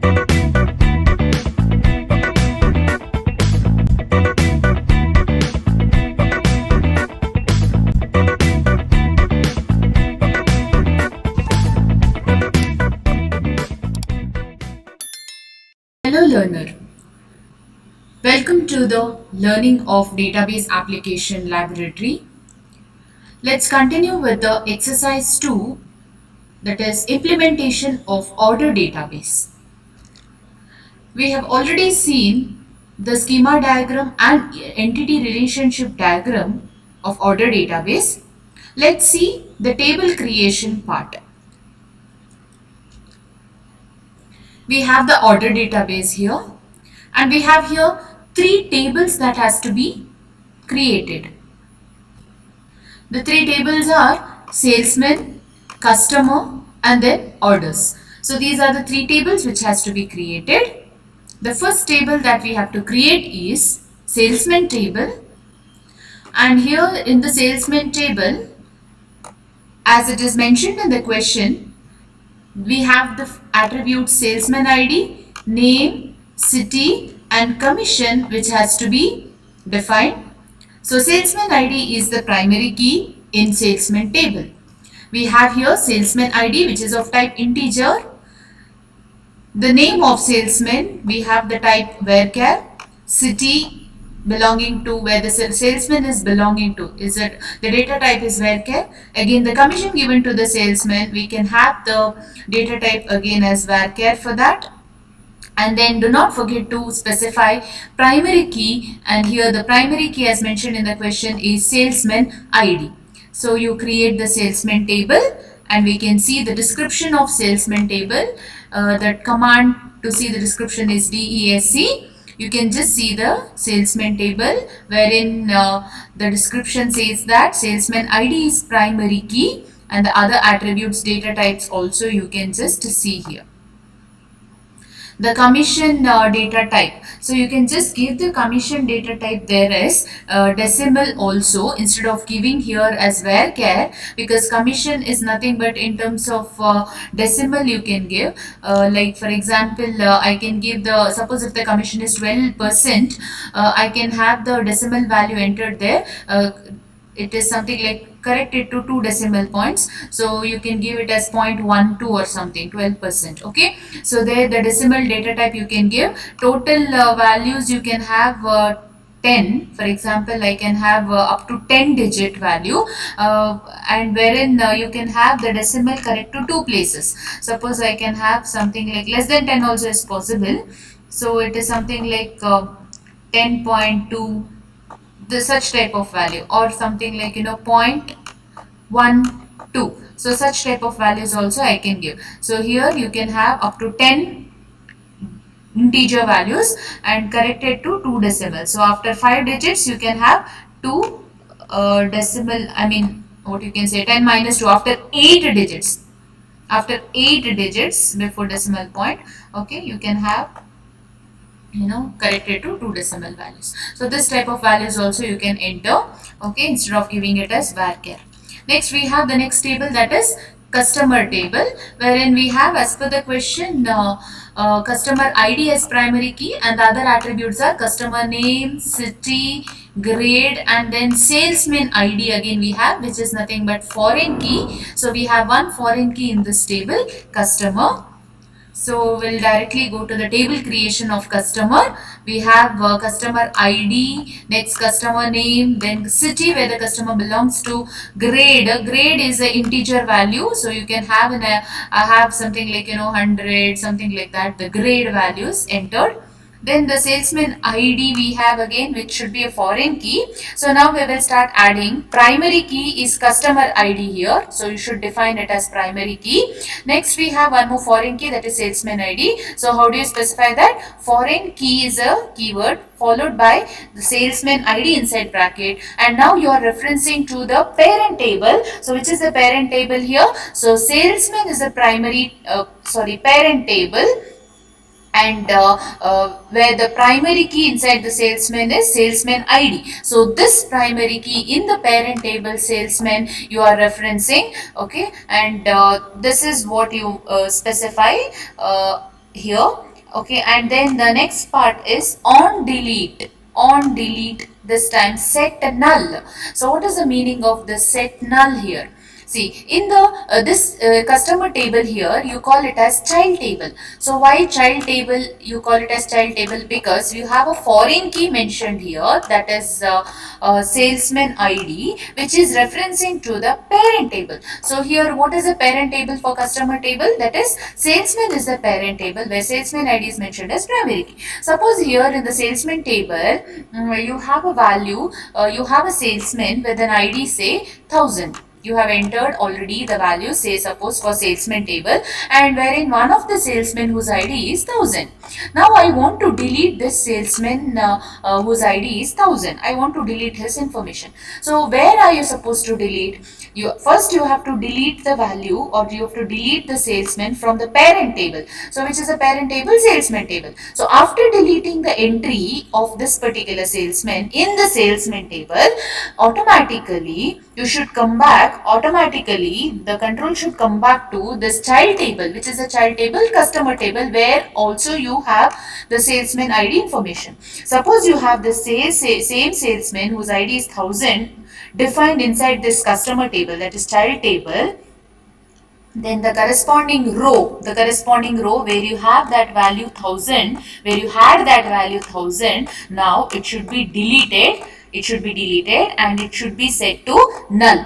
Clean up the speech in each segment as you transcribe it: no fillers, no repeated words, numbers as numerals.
Hello learner, welcome to the Learning of Database Application Laboratory. Let's continue with the exercise 2, that is implementation of order database. We have already seen the schema diagram and entity relationship diagram of order database. Let's see the table creation part. We have the order database here and we have here three tables that has to be created. The three tables are salesman, customer and then orders. So these are the three tables which has to be created. The first table that we have to create is salesman table, and here in the salesman table, as it is mentioned in the question, we have the attributes salesman ID, name, city and commission which has to be defined. So salesman ID is the primary key in salesman table. We have here salesman ID which is of type integer. The name of salesman, we have the type varchar. City belonging to where the salesman is belonging to, is it the data type is varchar. Again the commission given to the salesman, we can have the data type again as varchar for that. And then do not forget to specify primary key, and here the primary key as mentioned in the question is salesman ID. So you create the salesman table and we can see the description of salesman table. The command to see the description is DESC. You can just see the salesman table wherein the description says that salesman ID is primary key and the other attributes data types also you can just see here. The commission data type, so you can just give the commission data type there as decimal also instead of giving here as varchar, because commission is nothing but in terms of decimal you can give. Like for example, I can give the, suppose if the commission is 12%, I can have the decimal value entered there. It is something like correct it to 2 decimal points, so you can give it as 0.12 or something, 12%. Okay, so there the decimal data type you can give. Total values you can have 10, for example I can have up to 10 digit value, and wherein you can have the decimal correct to 2 places. Suppose I can have something like less than 10 also is possible, so it is something like 10.2, the such type of value, or something like 0.12. So such type of values also I can give. So here you can have up to 10 integer values and correct it to 2 decimals. So after 5 digits you can have 2 decimal, I mean what you can say 10 minus 2 after 8 digits. After 8 digits before decimal point, okay, you can have corrected to 2 decimal values. So this type of values also you can enter, okay, instead of giving it as varchar. Next we have the next table, that is customer table, wherein we have as per the question customer ID as primary key and the other attributes are customer name, city, grade and then salesman ID again we have, which is nothing but foreign key. So we have one foreign key in this table, customer. So we'll directly go to the table creation of customer. We have customer ID, next customer name, then city where the customer belongs to, grade. A grade is an integer value, so you can have have something like 100, something like that. The grade values entered. Then the salesman ID we have again, which should be a foreign key. So now we will start adding. Primary key is customer ID here, so you should define it as primary key. Next we have one more foreign key, that is salesman ID. So how do you specify that? Foreign key is a keyword followed by the salesman ID inside bracket, and now you are referencing to the parent table. So which is the parent table here? So salesman is a primary parent table, and where the primary key inside the salesman is salesman ID. So this primary key in the parent table salesman you are referencing, okay, and this is what you specify here. Okay, and then the next part is on delete. On delete, this time set null. So what is the meaning of the set null here? See, in the this customer table here, you call it as child table. So why child table? You call it as child table because you have a foreign key mentioned here, that is salesman ID, which is referencing to the parent table. So here, what is the parent table for customer table? That is salesman is the parent table where salesman ID is mentioned as primary key. Suppose here in the salesman table, you have a value, you have a salesman with an ID say 1000. You have entered already the value, say suppose for salesman table, and wherein one of the salesmen whose ID is 1000. Now I want to delete this salesman whose ID is 1000. I want to delete his information. So where are you supposed to delete? First you have to delete the value, or you have to delete the salesman from the parent table. So which is the parent table? Salesman table. So after deleting the entry of this particular salesman in the salesman table, automatically you should come back, automatically the control should come back to this child table, which is a child table, customer table, where also you have the salesman ID information. Suppose you have the same salesman whose ID is 1000 defined inside this customer table, that is child table, then the corresponding row where you have that value 1000, where you had that value 1000, now it should be deleted, and it should be set to null.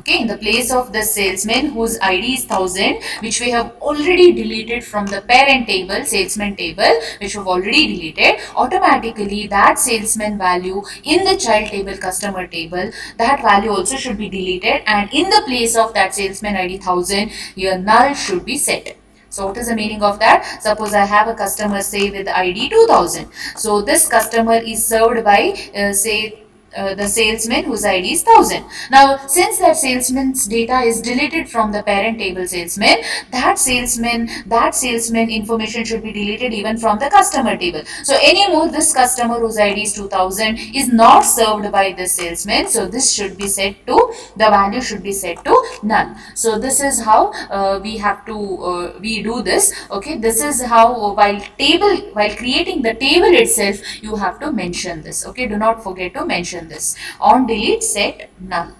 Okay, in the place of the salesman whose ID is 1000, which we have already deleted from the parent table, salesman table, which we have already deleted, automatically that salesman value in the child table, customer table, that value also should be deleted, and in the place of that salesman ID 1000, your null should be set. So what is the meaning of that? Suppose I have a customer say with ID 2000. So this customer is served by say the salesman whose ID is 1000. Now, since that salesman's data is deleted from the parent table salesman, that salesman information should be deleted even from the customer table. So, anymore, this customer whose ID is 2000 is not served by this salesman. So, this should be set to, the value should be set to null. So, this is how we have to, we do this. Okay, this is how while creating the table itself, you have to mention this. Okay, do not forget to mention this. On delete, set null.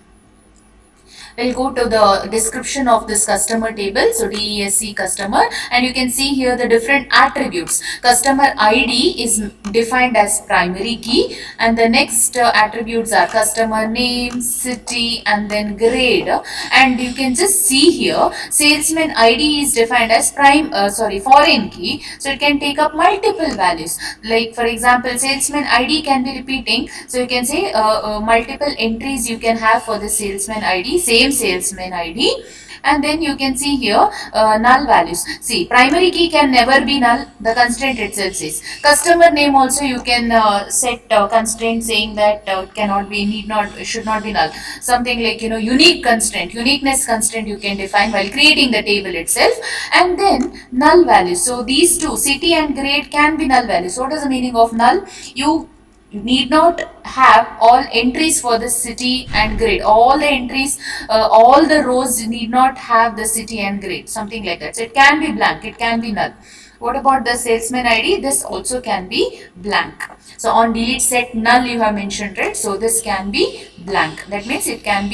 We'll go to the description of this customer table. So DESC customer, and you can see here the different attributes. Customer ID is defined as primary key, and the next attributes are customer name, city, and then grade. And you can just see here salesman ID is defined as foreign key, so it can take up multiple values. Like for example, salesman ID can be repeating, so you can say multiple entries you can have for the salesman ID, same salesman ID. And then you can see here null values. See, primary key can never be null, the constraint itself says. Customer name also you can set constraint saying that cannot be, should not be null. Something like, unique constraint, uniqueness constraint you can define while creating the table itself. And then null values. So these two, city and grade, can be null values. So what is the meaning of null? You need not have all entries for the city and grade. All the entries, all the rows need not have the city and grade, something like that. So it can be blank, it can be null. What about the salesman ID? This also can be blank. So on delete, set null you have mentioned, right? So this can be blank. That means it can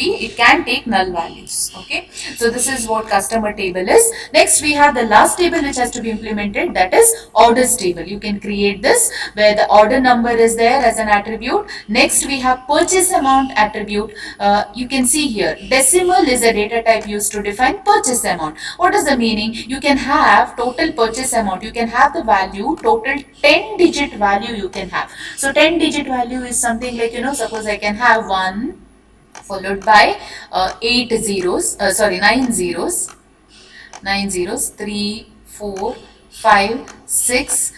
take null values. Okay. So this is what customer table is. Next we have the last table which has to be implemented, that is orders table. You can create this where the order number is there as an attribute. Next we have purchase amount attribute. You can see here decimal is a data type used to define purchase amount. What is the meaning? You can have total purchase amount. You can have the value, total 10-digit value you can have. So 10-digit value is something like, suppose I can have 1 followed by 9 zeros, 3, 4, 5, 6,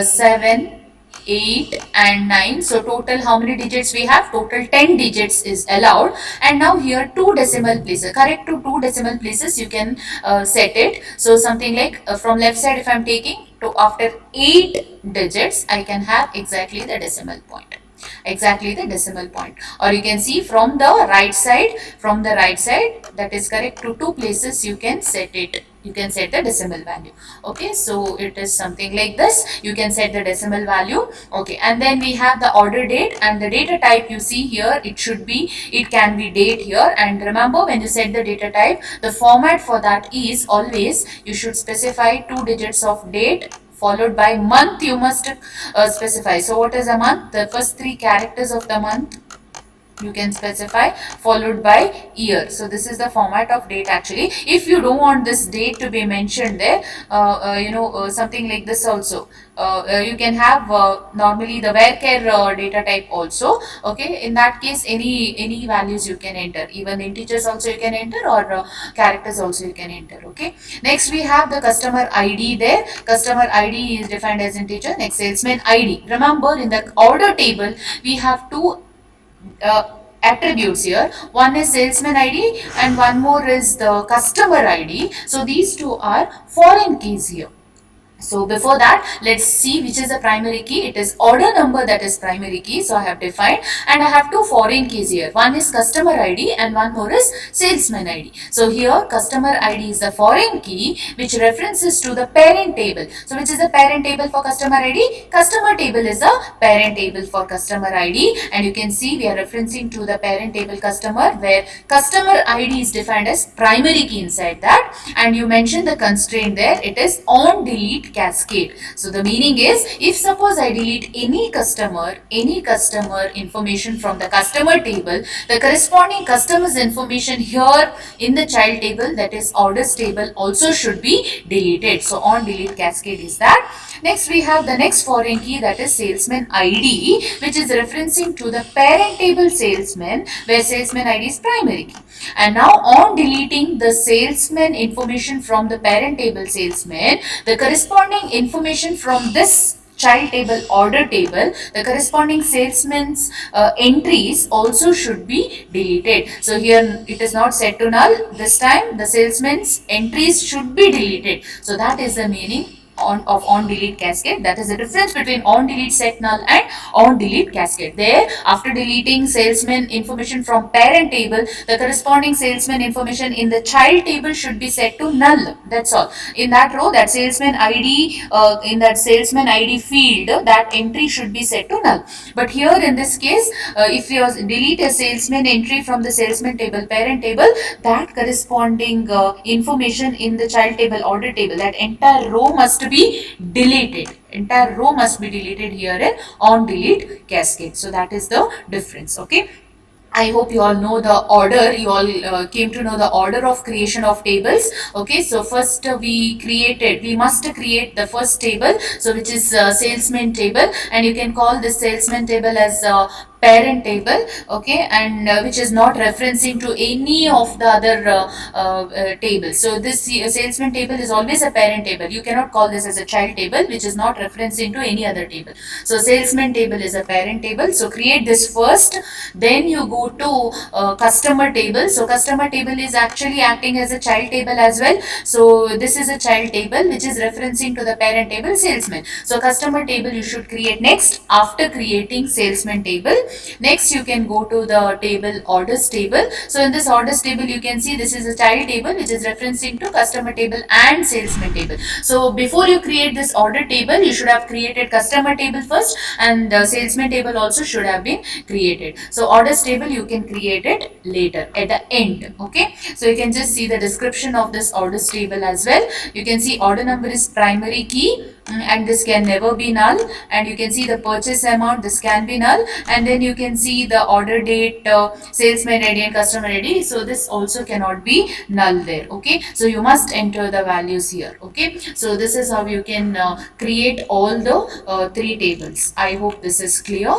7, 8 and 9. So total how many digits we have? Total 10 digits is allowed. And now here 2 decimal places, correct to 2 decimal places you can set it. So something like from left side if I am taking, to after 8 digits I can have exactly the decimal point. Or you can see from the right side, that is correct, to 2 places you can set it. You can set the decimal value. Okay, so it is something like this. You can set the decimal value. Okay, and then we have the order date, and the data type you see here, it can be date here. And remember, when you set the data type, the format for that is always you should specify 2 digits of date followed by month. You must specify. So what is a month? The first 3 characters of the month you can specify, followed by year. So this is the format of date actually. If you don't want this date to be mentioned there, something like this also, you can have normally the varchar data type also. Okay, in that case any values you can enter, even integers also you can enter, or characters also you can enter. Okay, next we have the customer ID there. Customer ID is defined as integer. Next, salesman ID. Remember, in the order table we have two attributes here. One is salesman ID and one more is the customer ID. So these two are foreign keys here. So before that, let's see which is the primary key. It is order number that is primary key. So I have defined, and I have two foreign keys here. One is customer ID and one more is salesman ID. So here customer ID is the foreign key which references to the parent table. So which is the parent table for customer ID? Customer table is the parent table for customer ID, and you can see we are referencing to the parent table customer, where customer ID is defined as primary key inside that, and you mention the constraint there. It is on delete cascade. So the meaning is, if suppose I delete any customer information from the customer table, the corresponding customer's information here in the child table, that is orders table, also should be deleted. So on delete cascade is that. Next we have the next foreign key, that is salesman ID, which is referencing to the parent table salesman, where salesman ID is primary key. And now on deleting the salesman information from the parent table salesman, the corresponding information from this child table order table, the corresponding salesman's entries also should be deleted. So here it is not set to null. This time the salesman's entries should be deleted. So that is the meaning on delete cascade. That is the difference between on delete set null and on delete cascade. There, after deleting salesman information from parent table, the corresponding salesman information in the child table should be set to null. That's all. In that row, that salesman ID, in that salesman ID field, that entry should be set to null. But here in this case, if you delete a salesman entry from the salesman table parent table, that corresponding information in the child table order table, that entire row must be deleted. Entire row must be deleted here in on delete cascade. So that is the difference. Okay, I hope you all know the order. You all came to know the order of creation of tables. Okay, so first we must create the first table, so which is salesman table, and you can call this salesman table as parent table. Okay, and which is not referencing to any of the other tables. So this salesman table is always a parent table. You cannot call this as a child table which is not referencing to any other table. So salesman table is a parent table. So create this first, then you go to customer table. So customer table is actually acting as a child table as well. So this is a child table which is referencing to the parent table salesman. So customer table you should create next after creating salesman table. Next you can go to the table orders table. So in this orders table you can see this is a child table which is referencing to customer table and salesman table. So before you create this order table, you should have created customer table first, and salesman table also should have been created. So orders table you can create it later at the end. Okay, so you can just see the description of this orders table as well. You can see order number is primary key, and this can never be null, and you can see the purchase amount, this can be null, and then you can see the order date, salesman ID and customer ID, so this also cannot be null there. Okay, so you must enter the values here. Okay, so this is how you can create all the three tables. I hope this is clear.